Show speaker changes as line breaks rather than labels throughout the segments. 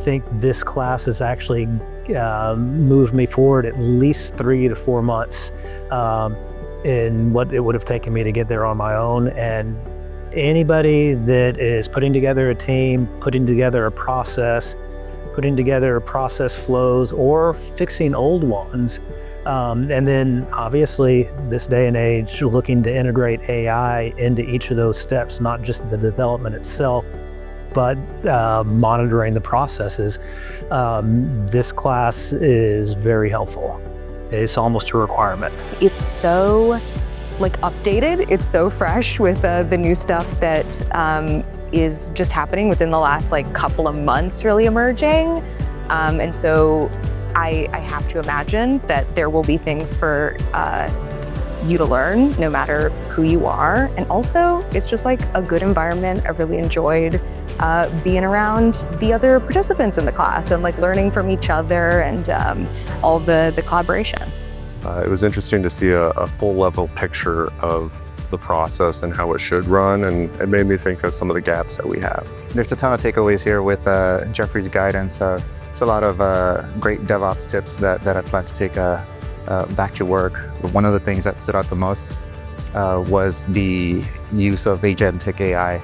think this class has actually moved me forward at least 3 to 4 months in what it would have taken me to get there on my own. And anybody that is putting together a team, putting together a process flows, or fixing old ones, and then obviously this day and age looking to integrate AI into each of those steps, not just the development itself, but monitoring the processes. This class is very helpful. It's almost a requirement.
It's so updated. It's so fresh with the new stuff that is just happening within the last couple of months, really emerging. And so I have to imagine that there will be things for you to learn, no matter who you are. And also, it's just a good environment. I really enjoyed being around the other participants in the class and learning from each other and all the collaboration.
It was interesting to see a full level picture of the process and how it should run, and it made me think of some of the gaps that we have.
There's a ton of takeaways here with Jeffrey's guidance. It's a lot of great DevOps tips that I plan to take back to work. One of the things that stood out the most was the use of agentic AI.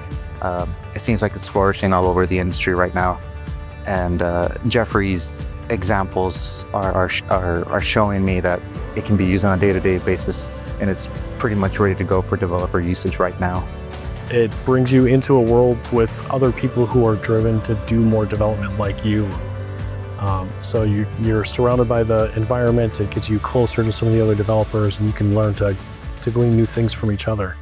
It seems like it's flourishing all over the industry right now. And Jeffrey's examples are showing me that it can be used on a day-to-day basis, and it's pretty much ready to go for developer usage right now.
It brings you into a world with other people who are driven to do more development like you. So you're surrounded by the environment. It gets you closer to some of the other developers, and you can learn to glean new things from each other.